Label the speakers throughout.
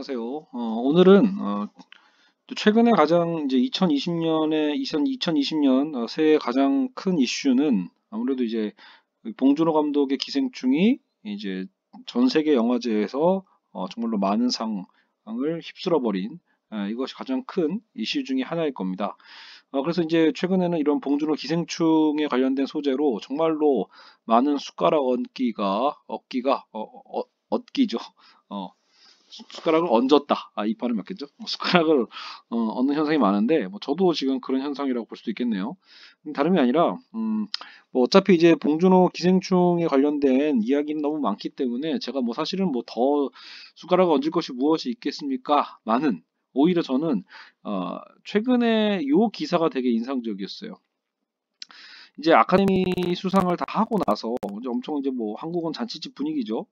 Speaker 1: 안녕하세요. 오늘은 또 최근에 가장 이제 2020년 새해 가장 큰 이슈는 아무래도 이제 봉준호 감독의 기생충이 이제 전 세계 영화제에서 정말로 많은 상을 휩쓸어 버린 이것이 가장 큰 이슈 중에 하나일 겁니다. 그래서 이제 최근에는 이런 봉준호 기생충에 관련된 소재로 정말로 많은 숟가락 얻기죠. 어, 숟가락을 얹었다. 이 발음 맞겠죠? 숟가락을 얹는 현상이 많은데, 뭐 저도 지금 그런 현상이라고 볼 수도 있겠네요. 다름이 아니라, 뭐 어차피 이제 봉준호 기생충에 관련된 이야기는 너무 많기 때문에 제가 뭐 사실은 뭐 더 숟가락을 얹을 것이 무엇이 있겠습니까? 많은. 오히려 저는 최근에 요 기사가 되게 인상적이었어요. 이제 아카데미 수상을 다 하고 나서 이제 엄청 이제 뭐 한국은 잔치집 분위기죠.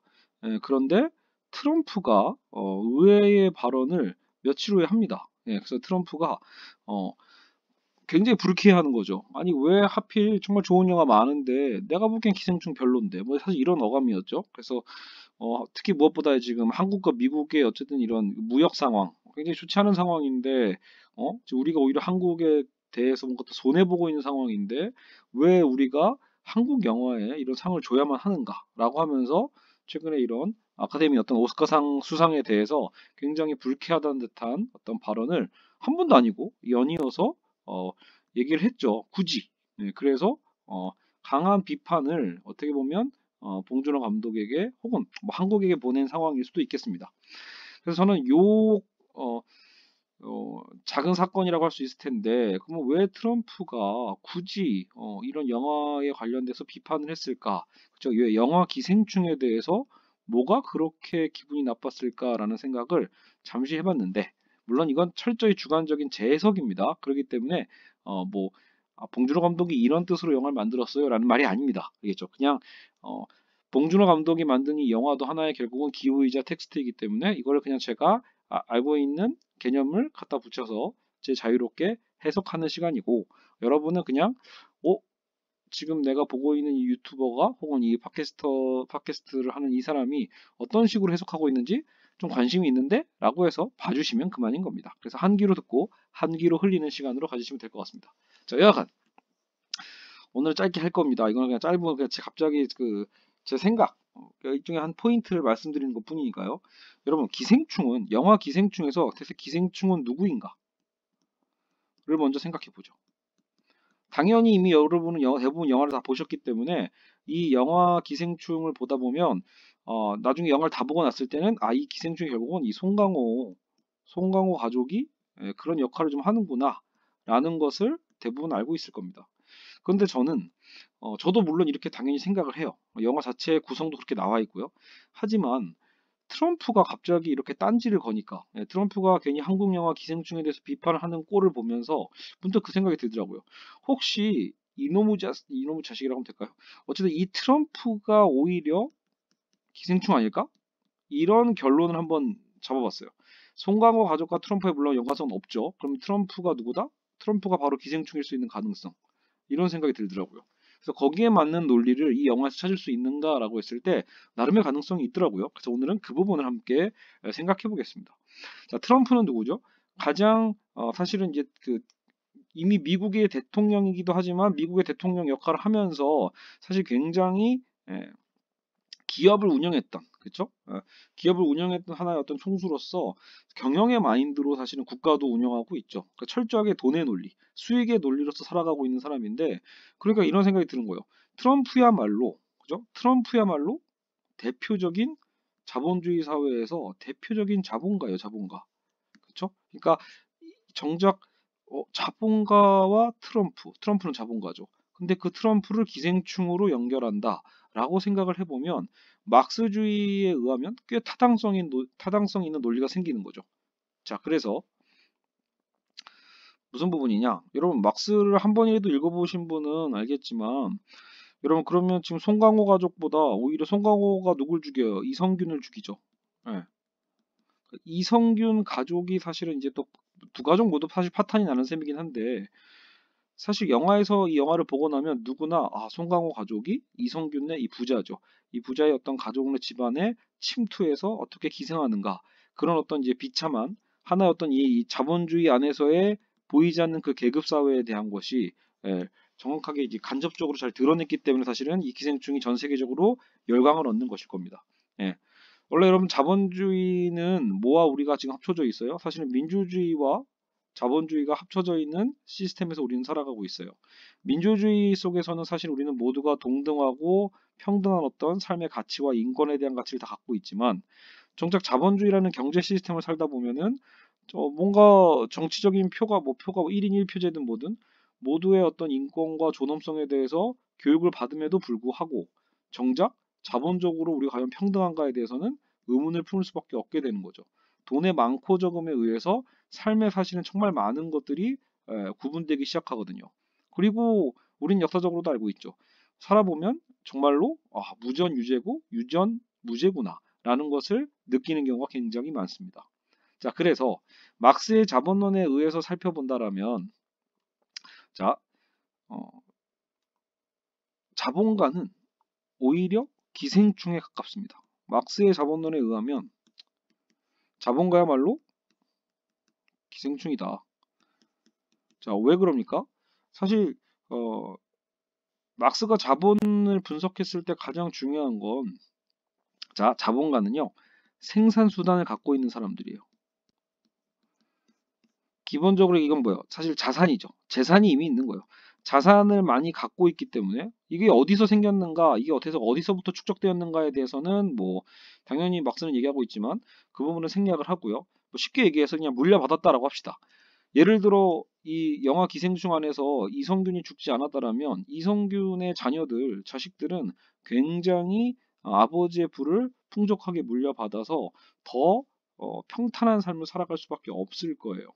Speaker 1: 그런데 트럼프가 의외의 발언을 며칠 후에 합니다. 그래서 트럼프가 어, 굉장히 불쾌해하는 거죠. 아니 왜 하필 정말 좋은 영화 많은데 내가 보기엔 기생충 별론데 뭐 사실 이런 어감이었죠. 그래서 특히 무엇보다 지금 한국과 미국의 어쨌든 이런 무역 상황 굉장히 좋지 않은 상황인데 이제 우리가 오히려 한국에 대해서 뭔가 또 손해보고 있는 상황인데 왜 우리가 한국 영화에 이런 상을 줘야만 하는가라고 하면서 최근에 이런 아카데미 어떤 오스카상 수상에 대해서 굉장히 불쾌하다는 듯한 어떤 발언을 한 번도 아니고 연이어서 어, 얘기를 했죠. 굳이. 그래서 강한 비판을 어떻게 보면 봉준호 감독에게 혹은 뭐 한국에게 보낸 상황일 수도 있겠습니다. 그래서 저는 어, 작은 사건이라고 할 수 있을 텐데, 그러면 왜 트럼프가 굳이 이런 영화에 관련돼서 비판을 했을까? 그죠? 왜 영화 기생충에 대해서 뭐가 그렇게 기분이 나빴을까라는 생각을 잠시 해봤는데, 물론 이건 철저히 주관적인 제 해석입니다. 그렇기 때문에 뭐 봉준호 감독이 이런 뜻으로 영화를 만들었어요라는 말이 아닙니다. 알겠죠? 그냥 어, 봉준호 감독이 만든 이 영화도 하나의 결국은 기호이자 텍스트이기 때문에 이거를 그냥 제가 알고 있는 개념을 갖다 붙여서 제 자유롭게 해석하는 시간이고 여러분은 그냥 어 지금 내가 보고 있는 이 유튜버가 혹은 이 팟캐스트를 하는 이 사람이 어떤 식으로 해석하고 있는지 좀 관심이 있는데 라고 해서 봐주시면 그만인 겁니다. 그래서 한 귀로 듣고 한 귀로 흘리는 시간으로 가지시면 될 것 같습니다. 자, 여하간 오늘 짧게 할 겁니다. 이거는 그냥 짧은 그냥 갑자기 제 생각 일종의 한 포인트를 말씀드리는 것 뿐이니까요. 여러분 기생충은 영화 기생충에서 대체 기생충은 누구인가를 먼저 생각해 보죠. 당연히 이미 여러분은 대부분 영화를 다 보셨기 때문에 이 영화 기생충을 보다 보면 나중에 영화를 다 보고 났을 때는 이 기생충이 결국은 이 송강호 가족이 그런 역할을 좀 하는구나 라는 것을 대부분 알고 있을 겁니다. 그런데 저는 저도 물론 이렇게 당연히 생각을 해요. 영화 자체의 구성도 그렇게 나와 있고요. 하지만 트럼프가 갑자기 이렇게 딴지를 거니까 트럼프가 괜히 한국 영화 기생충에 대해서 비판을 하는 꼴을 보면서 문득 그 생각이 들더라고요. 혹시 이놈의 자식이라고 하면 될까요? 어쨌든 이 트럼프가 오히려 기생충 아닐까? 이런 결론을 한번 잡아봤어요. 송강호 가족과 트럼프의 물론 연관성은 없죠. 그럼 트럼프가 누구다? 트럼프가 바로 기생충일 수 있는 가능성. 이런 생각이 들더라고요. 그래서 거기에 맞는 논리를 이 영화에서 찾을 수 있는가라고 했을 때 나름의 가능성이 있더라고요. 그래서 오늘은 그 부분을 함께 생각해 보겠습니다. 자, 트럼프는 누구죠? 가장 사실은 이제 이미 미국의 대통령이기도 하지만 미국의 대통령 역할을 하면서 사실 굉장히 기업을 운영했던 그렇죠? 기업을 운영했던 하나의 어떤 총수로서 경영의 마인드로 사실은 국가도 운영하고 있죠. 그러니까 철저하게 돈의 논리, 수익의 논리로서 살아가고 있는 사람인데 그러니까 이런 생각이 드는 거예요. 트럼프야말로 그죠? 트럼프야말로 대표적인 자본주의 사회에서 대표적인 자본가예요, 자본가. 그렇죠? 그러니까 정작 자본가와 트럼프는 자본가죠. 근데 그 트럼프를 기생충으로 연결한다라고 생각을 해보면 막스주의에 의하면 꽤 타당성 있는 논리가 생기는 거죠. 자, 그래서 무슨 부분이냐? 여러분 막스를 한 번이라도 읽어보신 분은 알겠지만 여러분 그러면 지금 송강호 가족보다 오히려 송강호가 누굴 죽여요? 이성균을 죽이죠. 예. 이성균 가족이 사실은 이제 또 두 가족 모두 사실 파탄이 나는 셈이긴 한데 사실 영화에서 이 영화를 보고 나면 누구나 송강호 가족이 이성균의 이 부자죠. 이 부자의 어떤 가족의 집안에 침투해서 어떻게 기생하는가. 그런 어떤 이제 비참한 하나의 어떤 이 자본주의 안에서의 보이지 않는 그 계급 사회에 대한 것이 정확하게 이제 간접적으로 잘 드러냈기 때문에 사실은 이 기생충이 전 세계적으로 열광을 얻는 것일 겁니다. 예. 원래 여러분 자본주의는 뭐와 우리가 지금 합쳐져 있어요? 사실은 민주주의와 자본주의가 합쳐져 있는 시스템에서 우리는 살아가고 있어요. 민주주의 속에서는 사실 우리는 모두가 동등하고 평등한 어떤 삶의 가치와 인권에 대한 가치를 다 갖고 있지만 정작 자본주의라는 경제 시스템을 살다 보면은 뭔가 정치적인 표가 1인 1표제든 뭐든 모두의 어떤 인권과 존엄성에 대해서 교육을 받음에도 불구하고 정작 자본적으로 우리가 과연 평등한가에 대해서는 의문을 품을 수밖에 없게 되는 거죠. 돈의 많고 적음에 의해서 삶에 사실은 정말 많은 것들이 구분되기 시작하거든요. 그리고 우린 역사적으로도 알고 있죠. 살아보면 정말로 무전 유죄고 유전 무죄구나 라는 것을 느끼는 경우가 굉장히 많습니다. 자, 그래서 막스의 자본론에 의해서 살펴본다라면 자, 어, 자본가는 오히려 기생충에 가깝습니다. 막스의 자본론에 의하면 자본가야말로 기생충이다. 자, 왜 그럽니까? 사실 막스가 자본을 분석했을 때 가장 중요한 건 자본가는요. 생산 수단을 갖고 있는 사람들이에요. 기본적으로 이건 뭐예요? 사실 자산이죠. 재산이 이미 있는 거예요. 자산을 많이 갖고 있기 때문에 이게 어디서 생겼는가, 이게 어디서부터 축적되었는가에 대해서는 뭐 당연히 막스는 얘기하고 있지만 그 부분은 생략을 하고요. 뭐 쉽게 얘기해서 그냥 물려받았다라고 합시다. 예를 들어 이 영화 기생충 안에서 이성균이 죽지 않았다라면 이성균의 자식들은 굉장히 아버지의 부를 풍족하게 물려받아서 더 평탄한 삶을 살아갈 수밖에 없을 거예요.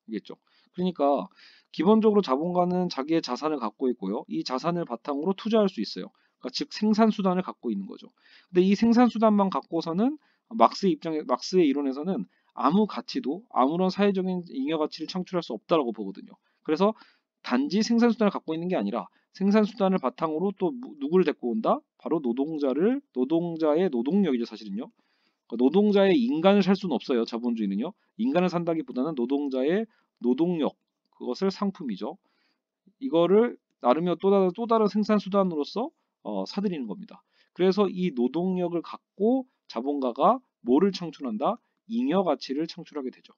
Speaker 1: 알겠죠? 그러니까 기본적으로 자본가는 자기의 자산을 갖고 있고요. 이 자산을 바탕으로 투자할 수 있어요. 그러니까 즉 생산 수단을 갖고 있는 거죠. 근데 이 생산 수단만 갖고서는 막스의 이론에서는 아무 가치도 아무런 사회적인 잉여 가치를 창출할 수 없다라고 보거든요. 그래서 단지 생산 수단을 갖고 있는 게 아니라 생산 수단을 바탕으로 또 누구를 데리고 온다? 바로 노동자의 노동력이죠, 사실은요. 노동자의 인간을 살 수는 없어요. 자본주의는요. 인간을 산다기보다는 노동자의 노동력, 그것을 상품이죠. 이거를 나름의 또 다른 생산 수단으로서 사들이는 겁니다. 그래서 이 노동력을 갖고 자본가가 뭐를 창출한다? 잉여 가치를 창출하게 되죠.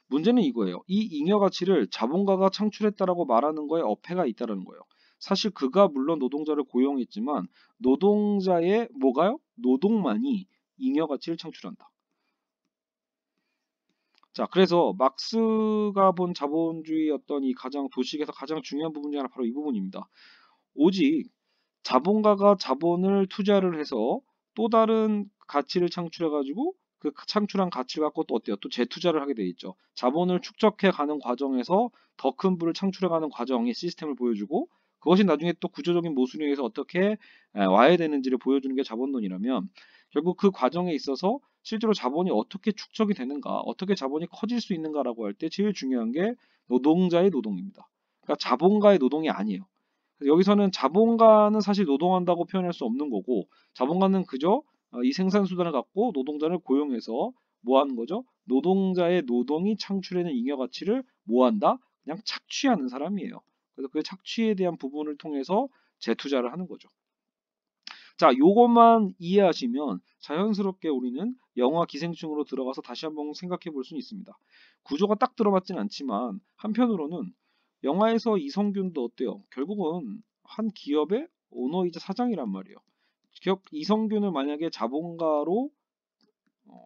Speaker 1: 문제는 이거예요. 이 잉여 가치를 자본가가 창출했다라고 말하는 거에 어폐가 있다는 거예요. 사실 그가 물론 노동자를 고용했지만 노동자의 뭐가요? 노동만이 잉여 가치를 창출한다. 자, 그래서 막스가 본 자본주의 어떤 이 가장 도식에서 가장 중요한 부분 중 하나 바로 이 부분입니다. 오직 자본가가 자본을 투자를 해서 또 다른 가치를 창출해가지고 그 창출한 가치를 갖고 또 어때요? 또 재투자를 하게 돼 있죠. 자본을 축적해 가는 과정에서 더 큰 부를 창출해 가는 과정의 시스템을 보여주고 그것이 나중에 또 구조적인 모순에 의해서 어떻게 와야 되는지를 보여주는 게 자본론이라면 결국 그 과정에 있어서 실제로 자본이 어떻게 축적이 되는가, 어떻게 자본이 커질 수 있는가라고 할 때 제일 중요한 게 노동자의 노동입니다. 그러니까 자본가의 노동이 아니에요. 여기서는 자본가는 사실 노동한다고 표현할 수 없는 거고 자본가는 그저 이 생산 수단을 갖고 노동자를 고용해서 뭐 하는 거죠? 노동자의 노동이 창출해낸 잉여 가치를 뭐 한다? 그냥 착취하는 사람이에요. 그래서 그 착취에 대한 부분을 통해서 재투자를 하는 거죠. 자, 요것만 이해하시면 자연스럽게 우리는 영화 기생충으로 들어가서 다시 한번 생각해 볼 수는 있습니다. 구조가 딱 들어맞진 않지만 한편으로는 영화에서 이성균도 어때요? 결국은 한 기업의 오너이자 사장이란 말이에요. 이성균을 만약에 자본가로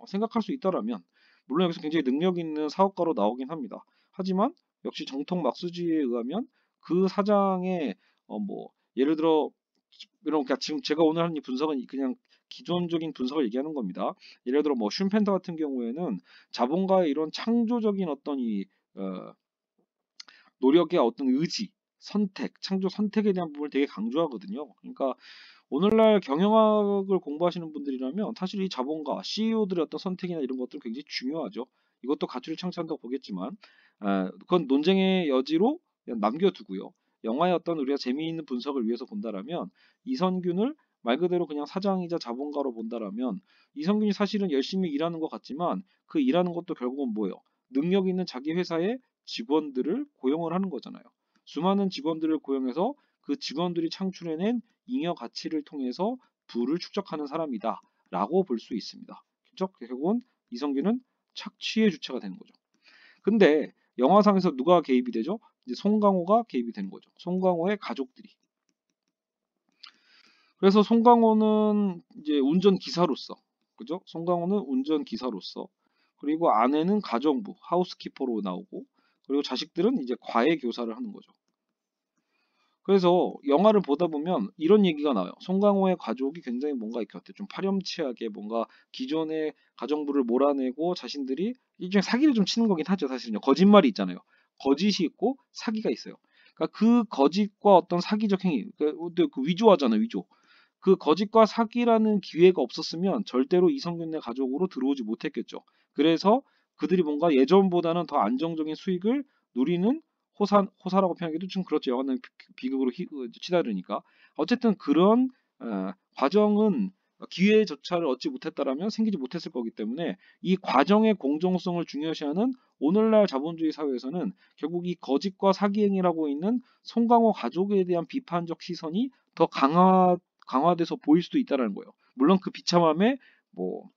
Speaker 1: 생각할 수 있다라면 물론 여기서 굉장히 능력 있는 사업가로 나오긴 합니다. 하지만 역시 정통 막스주의에 의하면 그 사장의 뭐 예를 들어 그러니까 지금 제가 오늘 하는 이 분석은 그냥 기존적인 분석을 얘기하는 겁니다. 예를 들어 뭐 슌펜터 같은 경우에는 자본가의 이런 창조적인 어떤 이 노력의 어떤 의지, 창조 선택에 대한 부분을 되게 강조하거든요. 그러니까 오늘날 경영학을 공부하시는 분들이라면 사실 이 자본가, CEO들의 어떤 선택이나 이런 것들은 굉장히 중요하죠. 이것도 가치를 창출한다고 보겠지만 그건 논쟁의 여지로 그냥 남겨두고요. 영화의 어떤 우리가 재미있는 분석을 위해서 본다라면 이성균을 말 그대로 그냥 사장이자 자본가로 본다라면 이성균이 사실은 열심히 일하는 것 같지만 그 일하는 것도 결국은 뭐예요? 능력 있는 자기 회사의 직원들을 고용을 하는 거잖아요. 수많은 직원들을 고용해서 그 직원들이 창출해낸 잉여 가치를 통해서 부를 축적하는 사람이다 라고 볼 수 있습니다. 그렇죠? 결국은 이성균은 착취의 주체가 되는 거죠. 근데 영화상에서 누가 개입이 되죠? 이제 송강호가 개입이 되는 거죠. 송강호의 가족들이. 그래서 송강호는 이제 운전기사로서, 그죠? 송강호는 운전기사로서, 그리고 아내는 가정부, 하우스키퍼로 나오고, 그리고 자식들은 이제 과외교사를 하는 거죠. 그래서 영화를 보다 보면 이런 얘기가 나와요. 송강호의 가족이 굉장히 뭔가 이렇게 어때 좀 파렴치하게 뭔가 기존의 가정부를 몰아내고 자신들이 일종의 사기를 좀 치는 거긴 하죠. 사실은요. 거짓말이 있잖아요. 거짓이 있고 사기가 있어요. 그러니까 그 거짓과 어떤 사기적 행위, 그 위조하잖아요. 위조. 그 거짓과 사기라는 기회가 없었으면 절대로 이성균네 가족으로 들어오지 못했겠죠. 그래서 그들이 뭔가 예전보다는 더 안정적인 수익을 누리는 호사라고 표현하기도 좀 그렇죠. 영화는 비극으로 치달으니까. 어쨌든 그런 과정은 기회조차를 얻지 못했다라면 생기지 못했을 거기 때문에 이 과정의 공정성을 중요시하는 오늘날 자본주의 사회에서는 결국 이 거짓과 사기 행위라고 있는 송강호 가족에 대한 비판적 시선이 더 강화돼서 보일 수도 있다는 거예요. 물론 그 비참함에 뭐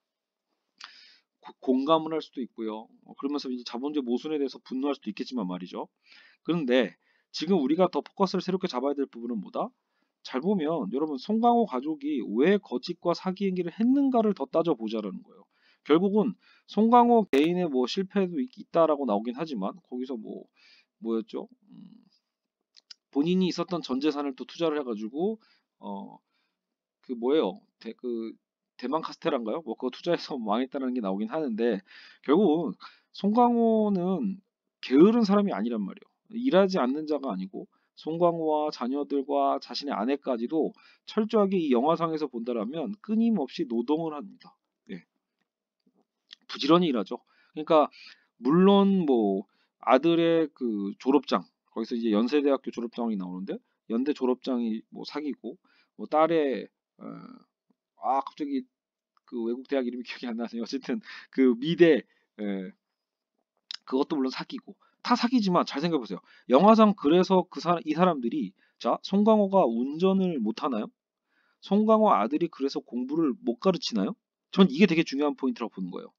Speaker 1: 공감을 할 수도 있고요. 그러면서 이제 자본주의 모순에 대해서 분노할 수도 있겠지만 말이죠. 그런데 지금 우리가 더 포커스를 새롭게 잡아야 될 부분은 뭐다? 잘 보면 여러분 송강호 가족이 왜 거짓과 사기 행위를 했는가를 더 따져보자라는 거예요. 결국은 송강호 개인의 뭐 실패도 있다라고 나오긴 하지만 거기서 뭐였죠? 본인이 있었던 전 재산을 또 투자를 해가지고 그 뭐예요? 대만 카스테라인가요? 뭐 그거 투자해서 망했다는 게 나오긴 하는데 결국은 송강호는 게으른 사람이 아니란 말이에요. 일하지 않는 자가 아니고 송강호와 자녀들과 자신의 아내까지도 철저하게 이 영화상에서 본다라면 끊임없이 노동을 합니다. 예, 부지런히 일하죠. 그러니까 물론 뭐 아들의 그 졸업장 거기서 이제 연세대학교 졸업장이 나오는데 연대 졸업장이 뭐 사기고 뭐 딸의 어, 갑자기 그 외국 대학 이름이 기억이 안 나네요. 어쨌든 그 미대 그것도 물론 사기고 다 사기지만 잘 생각해 보세요. 영화상 그래서 이 사람들이 자 송강호가 운전을 못 하나요? 송강호 아들이 그래서 공부를 못 가르치나요? 전 이게 되게 중요한 포인트라고 보는 거예요.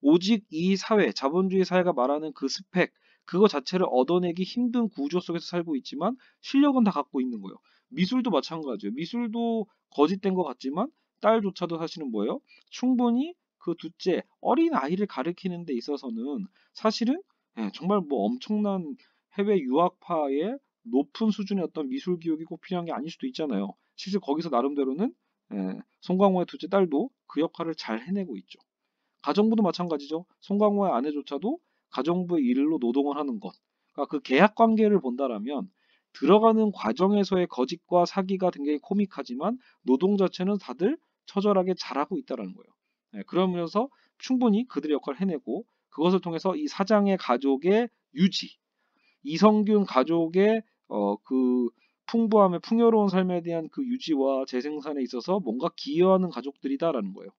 Speaker 1: 오직 이 사회, 자본주의 사회가 말하는 그 스펙, 그거 자체를 얻어내기 힘든 구조 속에서 살고 있지만 실력은 다 갖고 있는 거예요. 미술도 마찬가지예요. 미술도 거짓된 것 같지만 딸조차도 사실은 뭐예요? 충분히 그 둘째 어린 아이를 가르치는 데 있어서는 사실은 정말 뭐 엄청난 해외 유학파의 높은 수준의 어떤 미술 교육이 꼭 필요한 게 아닐 수도 있잖아요. 실제 거기서 나름대로는 송강호의 둘째 딸도 그 역할을 잘 해내고 있죠. 가정부도 마찬가지죠. 송강호의 아내조차도 가정부의 일로 노동을 하는 것. 그러니까 그 계약 관계를 본다라면 들어가는 과정에서의 거짓과 사기가 굉장히 코믹하지만 노동 자체는 다들 처절하게 잘하고 있다는 거예요. 그러면서 충분히 그들의 역할을 해내고 그것을 통해서 이 사장의 가족의 유지, 이성균 가족의 그 풍부함의 풍요로운 삶에 대한 그 유지와 재생산에 있어서 뭔가 기여하는 가족들이다라는 거예요.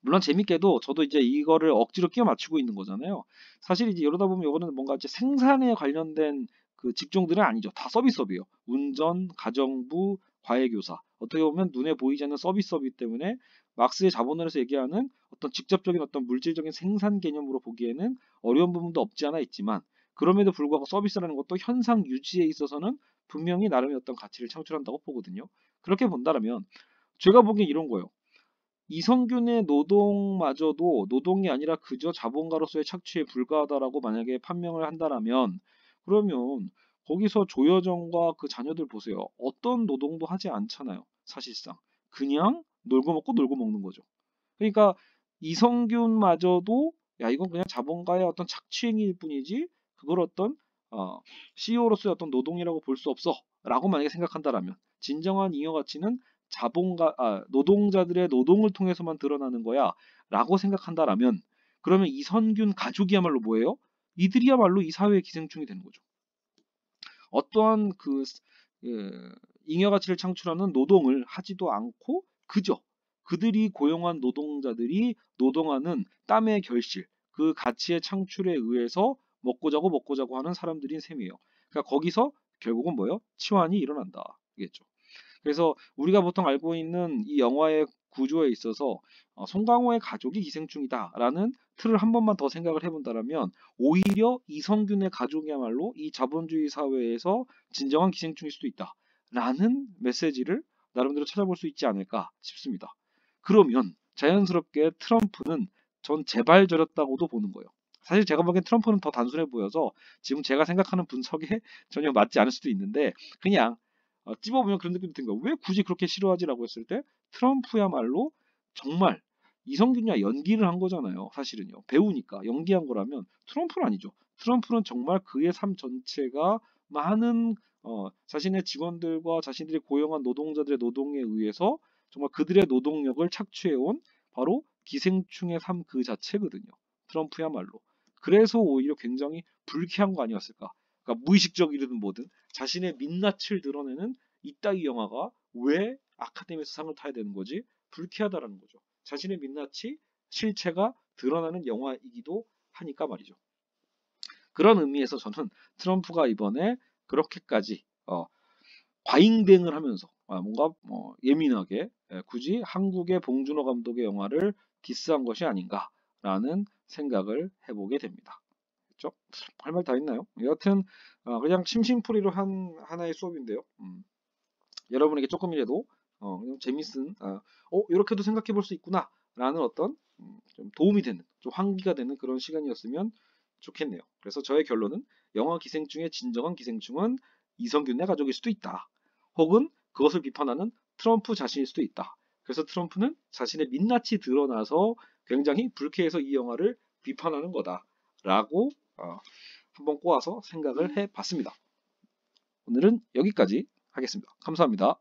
Speaker 1: 물론 재밌게도 저도 이제 이거를 억지로 끼워 맞추고 있는 거잖아요. 사실 이제 이러다 보면 이거는 뭔가 이제 생산에 관련된 그 직종들은 아니죠. 다 서비스업이에요. 운전, 가정부, 과외교사. 어떻게 보면 눈에 보이지 않는 서비스업이기 때문에 막스의 자본론에서 얘기하는 어떤 직접적인 어떤 물질적인 생산 개념으로 보기에는 어려운 부분도 없지 않아 있지만 그럼에도 불구하고 서비스라는 것도 현상 유지에 있어서는 분명히 나름의 어떤 가치를 창출한다고 보거든요. 그렇게 본다면 제가 보기엔 이런 거예요. 이성균의 노동마저도 노동이 아니라 그저 자본가로서의 착취에 불과하다라고 만약에 판명을 한다라면 그러면 거기서 조여정과 그 자녀들 보세요. 어떤 노동도 하지 않잖아요. 사실상. 그냥 놀고 먹고 놀고 먹는 거죠. 그러니까 이성균마저도 야 이건 그냥 자본가의 어떤 착취행위일 뿐이지 그걸 어떤 CEO로서의 어떤 노동이라고 볼 수 없어 라고 만약에 생각한다라면 진정한 잉여 가치는 노동자들의 노동을 통해서만 드러나는 거야 라고 생각한다라면 그러면 이성균 가족이야말로 뭐예요? 이들이야말로 이 사회의 기생충이 되는 거죠. 어떠한 그 예, 잉여 가치를 창출하는 노동을 하지도 않고 그저 그들이 고용한 노동자들이 노동하는 땀의 결실, 그 가치의 창출에 의해서 먹고 자고 하는 사람들인 셈이에요. 그러니까 거기서 결국은 뭐예요? 치환이 일어난다. 겠죠. 그래서 우리가 보통 알고 있는 이 영화의 구조에 있어서 송강호의 가족이 기생충이다라는 틀을 한 번만 더 생각을 해본다면 오히려 이성균의 가족이야말로 이 자본주의 사회에서 진정한 기생충일 수도 있다라는 메시지를 나름대로 찾아볼 수 있지 않을까 싶습니다. 그러면 자연스럽게 트럼프는 전 재발저렸다고도 보는 거예요. 사실 제가 보기엔 트럼프는 더 단순해 보여서 지금 제가 생각하는 분석에 전혀 맞지 않을 수도 있는데 그냥 찝어보면 그런 느낌이 든 거야. 왜 굳이 그렇게 싫어하지라고 했을 때 트럼프야말로 정말 이성균이와 연기를 한 거잖아요. 사실은요. 배우니까 연기한 거라면 트럼프는 아니죠. 트럼프는 정말 그의 삶 전체가 많은 자신의 직원들과 자신들이 고용한 노동자들의 노동에 의해서 정말 그들의 노동력을 착취해온 바로 기생충의 삶 그 자체거든요. 트럼프야말로. 그래서 오히려 굉장히 불쾌한 거 아니었을까. 그러니까 무의식적이든 뭐든 자신의 민낯을 드러내는 이따위 영화가 왜 아카데미에서 상을 타야 되는 거지? 불쾌하다라는 거죠. 자신의 민낯이 실체가 드러나는 영화이기도 하니까 말이죠. 그런 의미에서 저는 트럼프가 이번에 그렇게까지 과잉대응을 하면서 뭔가 예민하게 굳이 한국의 봉준호 감독의 영화를 디스한 것이 아닌가라는 생각을 해보게 됩니다. 그렇죠? 할 말 다 했나요? 여하튼 그냥 심심풀이로 한 하나의 수업인데요. 여러분에게 조금이라도 그냥 재밌은 이렇게도 생각해 볼 수 있구나 라는 어떤 좀 도움이 되는 좀 환기가 되는 그런 시간이었으면 좋겠네요. 그래서 저의 결론은 영화 기생충의 진정한 기생충은 이성균의 가족일 수도 있다. 혹은 그것을 비판하는 트럼프 자신일 수도 있다. 그래서 트럼프는 자신의 민낯이 드러나서 굉장히 불쾌해서 이 영화를 비판하는 거다라고 한번 꼬아서 생각을 해봤습니다. 오늘은 여기까지 하겠습니다. 감사합니다.